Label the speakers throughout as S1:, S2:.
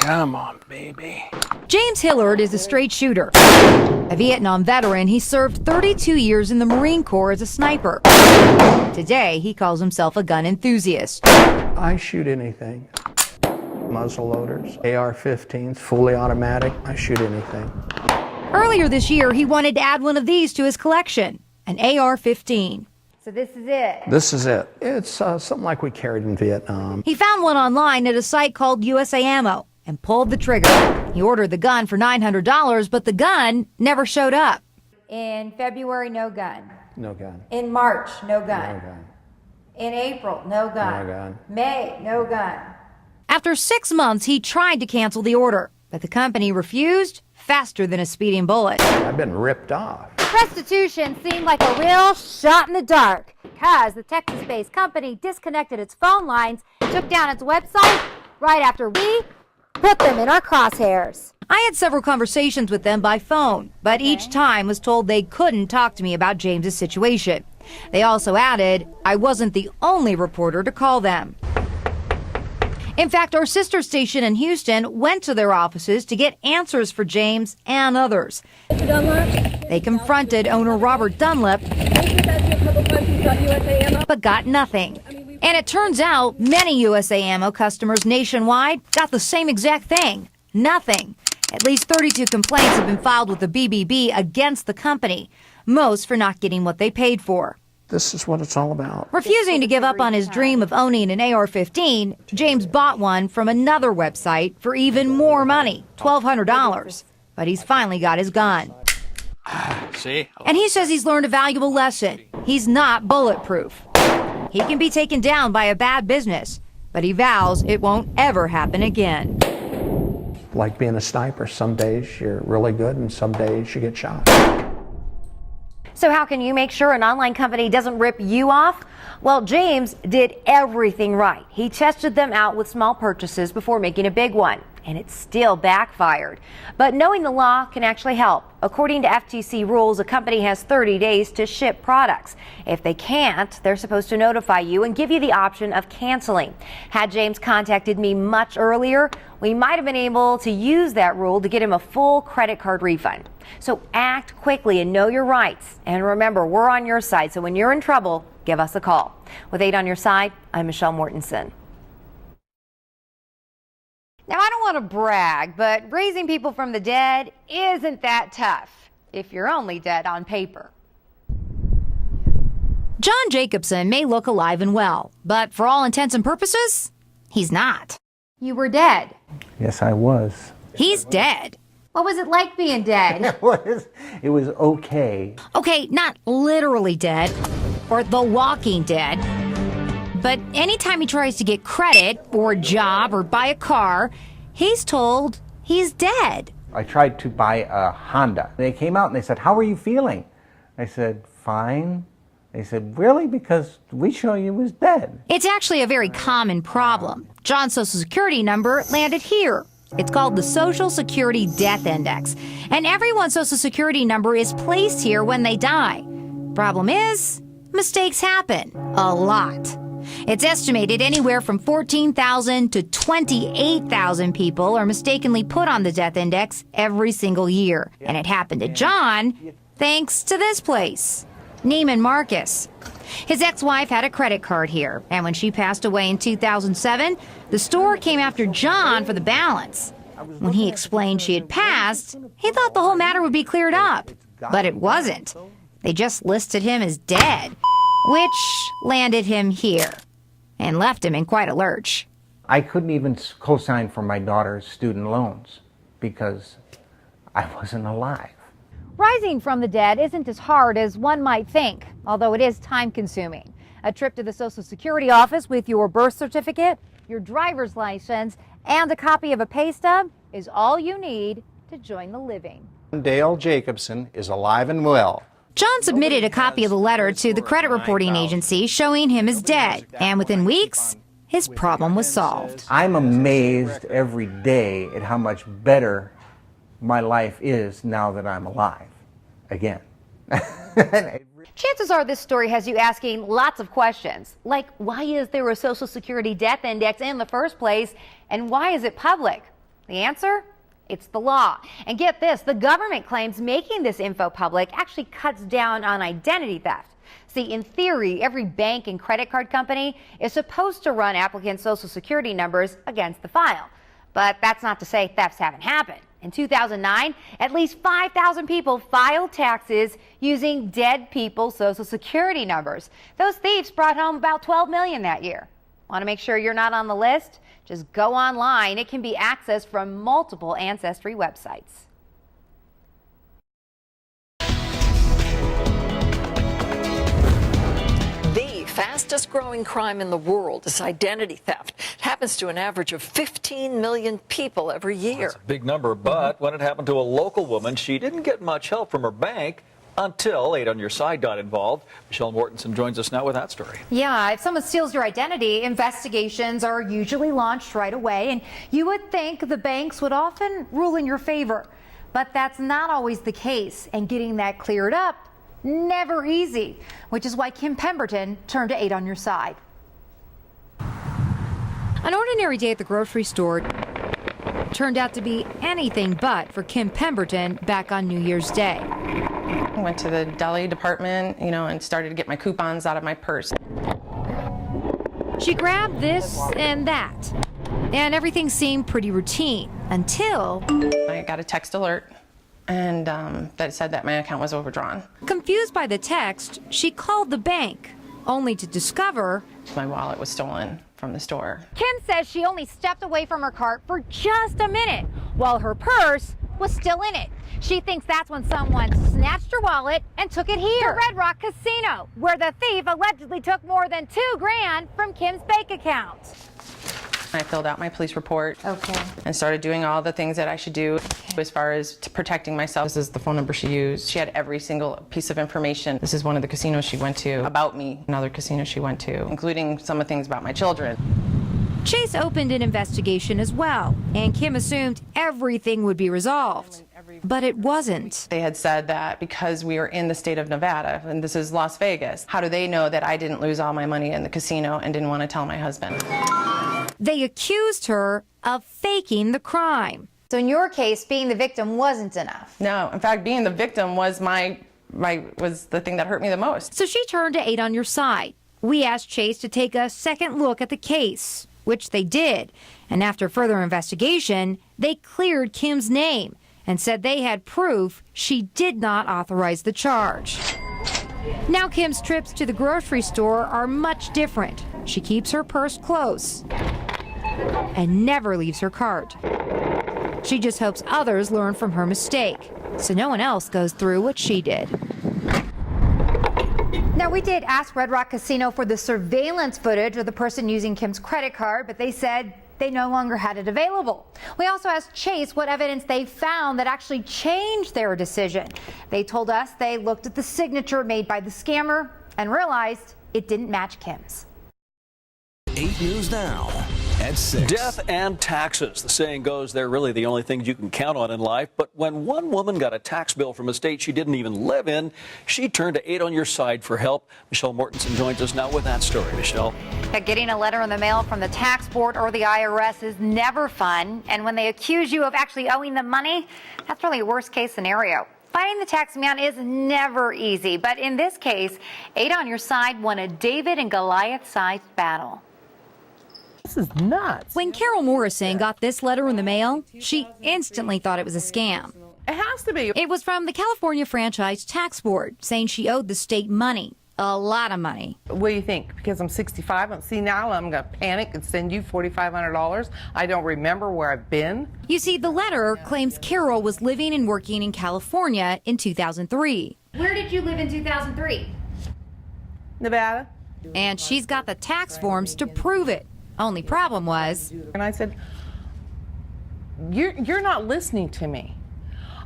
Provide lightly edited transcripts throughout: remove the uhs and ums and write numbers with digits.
S1: Come on, baby.
S2: James Hillard is a straight shooter. A Vietnam veteran, he served 32 years in the Marine Corps as a sniper. Today, he calls himself a gun enthusiast.
S1: I shoot anything. Muzzle loaders, AR-15s, fully automatic. I shoot anything.
S2: Earlier this year, he wanted to add one of these to his collection, an AR-15. So this is it?
S1: This is it. It's something like we carried in Vietnam.
S2: He found one online at a site called USA Ammo and pulled the trigger. He ordered the gun for $900, but the gun never showed up. In February, no gun.
S1: No gun.
S2: In March, no gun.
S1: No gun.
S2: In April, no gun.
S1: No gun.
S2: May, no gun. After 6 months, he tried to cancel the order, but the company refused faster than a speeding bullet.
S1: I've been ripped off.
S2: Prostitution seemed like a real shot in the dark because the Texas-based company disconnected its phone lines, took down its website right after we put them in our crosshairs. I had several conversations with them by phone, but each time was told they couldn't talk to me about James's situation. They also added I wasn't the only reporter to call them. In fact, our sister station in Houston went to their offices to get answers for James and others. They confronted owner Robert Dunlap, but got nothing. And it turns out many USA Ammo customers nationwide got the same exact thing, nothing. At least 32 complaints have been filed with the BBB against the company, most for not getting what they paid for.
S1: This is what it's all about.
S2: Refusing to give up on his dream of owning an AR-15, James bought one from another website for even more money, $1,200. But he's finally got his gun.
S3: See?
S2: And he says he's learned a valuable lesson. He's not bulletproof. He can be taken down by a bad business, but he vows it won't ever happen again.
S1: Like being a sniper, some days you're really good and some days you get shot.
S4: So how can you make sure an online company doesn't rip you off? Well, James did everything right. He tested them out with small purchases before making a big one, and it still backfired. But knowing the law can actually help. According to FTC rules, a company has 30 days to ship products. If they can't, they're supposed to notify you and give you the option of canceling. Had James contacted me much earlier, we might have been able to use that rule to get him a full credit card refund. So act quickly and know your rights. And remember, we're on your side, so when you're in trouble, give us a call. With 8 on your side, I'm Michelle Mortensen. Now, I don't want to brag, but raising people from the dead isn't that tough if you're only dead on paper.
S2: John Jacobson may look alive and well, but for all intents and purposes, he's not. You were dead.
S5: Yes, I was.
S2: He's dead. What was it like being dead?
S5: It was okay.
S2: Okay, not literally dead, or the walking dead. But anytime he tries to get credit, or a job, or buy a car, he's told he's dead.
S5: I tried to buy a Honda. They came out and they said, "How are you feeling?" I said, "Fine." They said, "Really? Because we show you was dead."
S2: It's actually a very common problem. John's Social Security number landed here. It's called the Social Security Death Index. And everyone's Social Security number is placed here when they die. Problem is, mistakes happen. A lot. It's estimated anywhere from 14,000 to 28,000 people are mistakenly put on the death index every single year. And it happened to John thanks to this place, Neiman Marcus. His ex-wife had a credit card here, and when she passed away in 2007, the store came after John for the balance. When he explained she had passed, he thought the whole matter would be cleared up. But it wasn't. They just listed him as dead, which landed him here and left him in quite a lurch.
S5: I couldn't even co-sign for my daughter's student loans because I wasn't alive.
S2: Rising from the dead isn't as hard as one might think, although it is time-consuming. A trip to the Social Security office with your birth certificate, your driver's license, and a copy of a pay stub is all you need to join the living.
S3: Dale Jacobson is alive and well.
S2: John submitted a copy of the letter to the credit reporting agency showing him as dead, and within weeks, his problem was solved.
S5: I'm amazed every day at how much better my life is now that I'm alive again.
S4: Chances are this story has you asking lots of questions, like why is there a Social Security death index in the first place, and why is it public? The answer? It's the law. And get this, the government claims making this info public actually cuts down on identity theft. See, in theory, every bank and credit card company is supposed to run applicants' social security numbers against the file. But that's not to say thefts haven't happened. In 2009, at least 5,000 people filed taxes using dead people's social security numbers. Those thieves brought home about $12 million that year. Want to make sure you're not on the list? Just go online. It can be accessed from multiple Ancestry websites.
S6: The fastest growing crime in the world is identity theft. It happens to an average of 15 million people every year.
S7: That's a big number, but when it happened to a local woman, she didn't get much help from her bank until 8 on Your Side got involved. Michelle Mortensen joins us now with that story.
S2: Yeah, if someone steals your identity, investigations are usually launched right away, and you would think the banks would often rule in your favor. But that's not always the case, and getting that cleared up, never easy, which is why Kim Pemberton turned to 8 on Your Side. An ordinary day at the grocery store turned out to be anything but for Kim Pemberton back on New Year's Day.
S8: I went to the deli department, and started to get my coupons out of my purse.
S2: She grabbed this and that, and everything seemed pretty routine until
S8: I got a text alert, and that said that my account was overdrawn.
S2: confused by the text, she called the bank, only to discover
S8: My wallet was stolen from the store.
S4: Kim says she only stepped away from her cart for just a minute while her purse was still in it. She thinks that's when someone snatched her wallet and took it here, to Red Rock Casino, where the thief allegedly took more than $2 grand from Kim's bank account.
S8: I filled out my police report and started doing all the things that I should do as far as protecting myself. This is the phone number she used. She had every single piece of information. This is one of the casinos she went to, about me, another casino she went to, including some of the things about my children.
S2: Chase opened an investigation as well, and Kim assumed everything would be resolved. But it wasn't.
S8: They had said that because we were in the state of Nevada, and this is Las Vegas, how do they know that I didn't lose all my money in the casino and didn't want to tell my husband?
S2: They accused her of faking the crime. So in your case, being the victim wasn't enough.
S8: No, in fact, being the victim was was the thing that hurt me the most.
S2: So she turned to 8 on Your Side. We asked Chase to take a second look at the case, which they did. And after further investigation, they cleared Kim's name and said they had proof she did not authorize the charge. Now Kim's trips to the grocery store are much different. She keeps her purse close and never leaves her cart. She just hopes others learn from her mistake, so no one else goes through what she did. Now, we did ask Red Rock Casino for the surveillance footage of the person using Kim's credit card, but they said they no longer had it available. We also asked Chase what evidence they found that actually changed their decision. They told us they looked at the signature made by the scammer and realized it didn't match Kim's.
S9: 8 News Now at 6.
S7: Death and taxes. The saying goes they're really the only things you can count on in life. But when one woman got a tax bill from a state she didn't even live in, she turned to 8 on Your Side for help. Michelle Mortensen joins us now with that story. Michelle.
S4: Getting a letter in the mail from the tax board or the IRS is never fun. And when they accuse you of actually owing them money, that's really a worst case scenario. Fighting the tax man is never easy. But in this case, 8 on Your Side won a David and Goliath-sized battle.
S10: This is nuts.
S2: When Carol Morrison got this letter in the mail, she instantly thought it was a scam.
S10: It has to be.
S2: It was from the California Franchise Tax Board, saying she owed the state money, a lot of money.
S10: What do you think? Because I'm 65, see now I'm going to panic and send you $4,500. I don't remember where I've been.
S2: You see, the letter claims Carol was living and working in California in 2003.
S4: Where did you live in 2003?
S10: Nevada.
S2: And she's got the tax forms to prove it. Only problem was,
S10: And I said, you're not listening to me.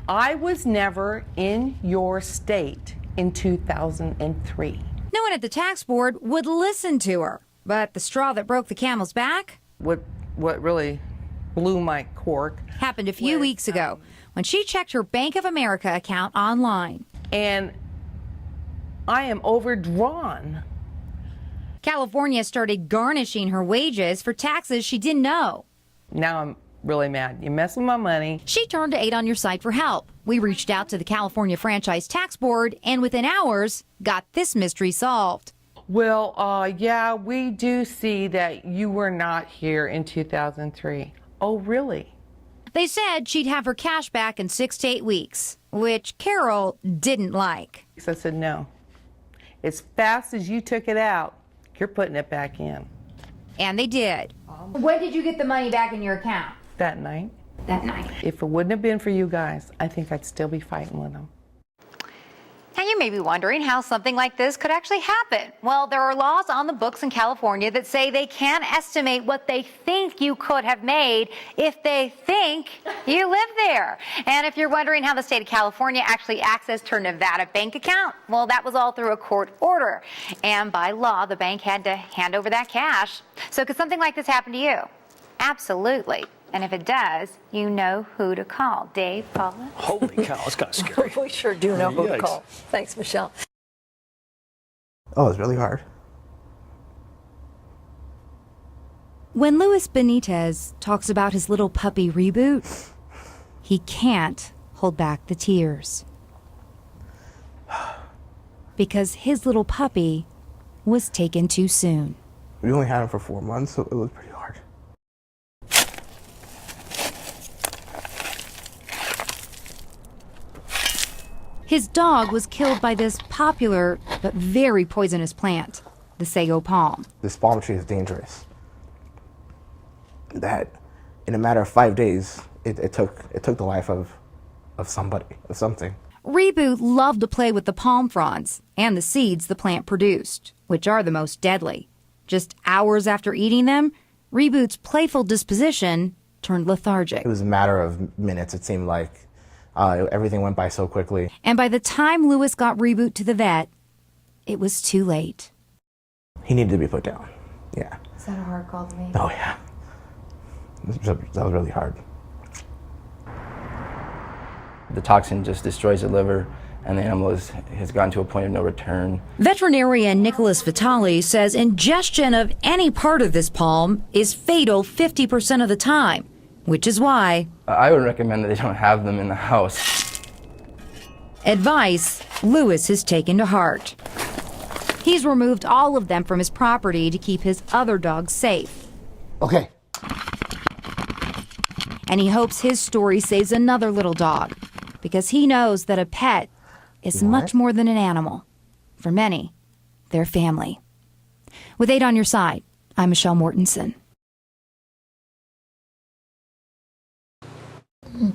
S10: I was never in your state in 2003.
S2: no one at the tax board would listen to her. But the straw that broke the camel's back
S10: What really blew my cork.
S2: happened a few weeks ago when she checked her Bank of America account online.
S10: And I am overdrawn.
S2: California started garnishing her wages for taxes she didn't know.
S10: Now I'm really mad. You mess with my money.
S2: She turned to 8 on Your Side for help. We reached out to the California Franchise Tax Board and within hours got this mystery solved.
S10: Well, yeah, we do see that you were not here in 2003. Oh, really?
S2: They said she'd have her cash back in 6 to 8 weeks, which Carol didn't like.
S10: So I said, no. As fast as you took it out, you're putting it back in.
S2: And they did. When did you get the money back in your account?
S10: That night.
S2: That night.
S10: If it wouldn't have been for you guys, I think I'd still be fighting with them.
S4: Now you may be wondering how something like this could actually happen. Well, there are laws on the books in California that say they can estimate what they think you could have made if they think you live there. And if you're wondering how the state of California actually accessed her Nevada bank account, well, that was all through a court order. And by law, the bank had to hand over that cash. So could something like this happen to you? Absolutely. And if it does, you know who to call. Dave, Paula?
S7: Holy cow, that's kind of scary.
S6: We sure do know who to
S7: Yikes.
S6: call. Thanks, Michelle.
S1: Oh, it's really hard.
S2: When Luis Benitez talks about his little puppy Reboot, he can't hold back the tears. Because his little puppy was taken too soon.
S1: We only had him for 4 months, so it was pretty hard.
S2: His dog was killed by this popular but very poisonous plant, the sago palm.
S1: This palm tree is dangerous. That in a matter of 5 days, it took the life of somebody, of something.
S2: Reboot loved to play with the palm fronds and the seeds the plant produced, which are the most deadly. Just hours after eating them, Reboot's playful disposition turned lethargic.
S1: It was a matter of minutes, it seemed like. Everything went by so quickly.
S2: And by the time Luis got Reboot to the vet, it was too late.
S1: He needed to be put down. Yeah.
S2: Is that a hard call to make?
S1: Oh, yeah. That was really hard.
S11: The toxin just destroys the liver, and the animal has gotten to a point of no return.
S2: Veterinarian Nicholas Vitale says ingestion of any part of this palm is fatal 50% of the time, which is why
S11: I would recommend that they don't have them in the house.
S2: Advice Luis has taken to heart. He's removed all of them from his property to keep his other dogs safe.
S1: Okay.
S2: And he hopes his story saves another little dog, because he knows that a pet is much more than an animal. For many, they're family. With 8 on Your Side, I'm Michelle Mortensen.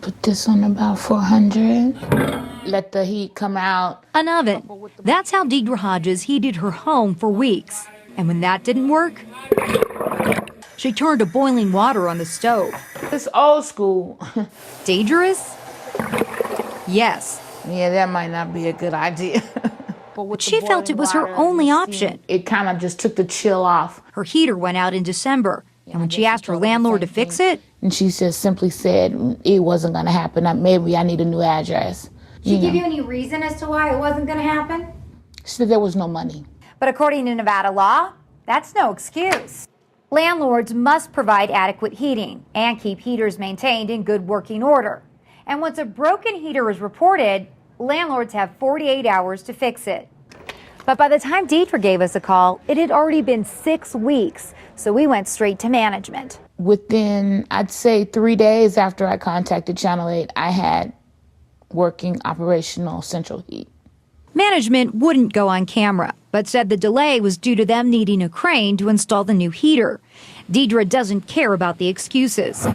S12: Put this on about 400. Let the heat come out.
S2: An oven. That's how Deidre Hodges heated her home for weeks. And when that didn't work, she turned to boiling water on the stove.
S12: It's old school.
S2: Dangerous? Yes.
S12: Yeah, that might not be a good idea. But
S2: she felt it was her only option.
S12: It kind of just took the chill off.
S2: Her heater went out in December. And when she asked her landlord to fix it,
S12: and she just simply said it wasn't going to happen. Maybe I need a new address.
S4: Did she give you any reason as to why it wasn't going to happen?
S12: She said there was no money.
S4: But according to Nevada law, that's no excuse. Landlords must provide adequate heating and keep heaters maintained in good working order. And once a broken heater is reported, landlords have 48 hours to fix it. But by the time Deidre gave us a call, it had already been 6 weeks, so we went straight to management.
S12: Within, I'd say 3 days after I contacted Channel 8, I had working operational central heat.
S2: management wouldn't go on camera, but said the delay was due to them needing a crane to install the new heater. Deidre doesn't care about the excuses.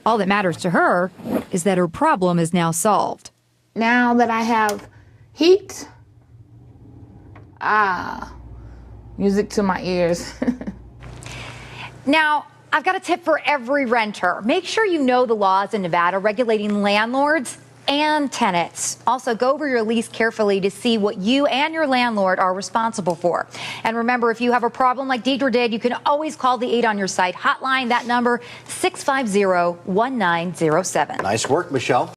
S2: All that matters to her is that her problem is now solved.
S12: Now that I have heat, music to my ears.
S4: Now, I've got a tip for every renter. Make sure you know the laws in Nevada regulating landlords and tenants. Also, go over your lease carefully to see what you and your landlord are responsible for. And remember, if you have a problem like Deidre did, you can always call the 8 on Your Side hotline. That number, 650-1907.
S3: Nice work, Michelle.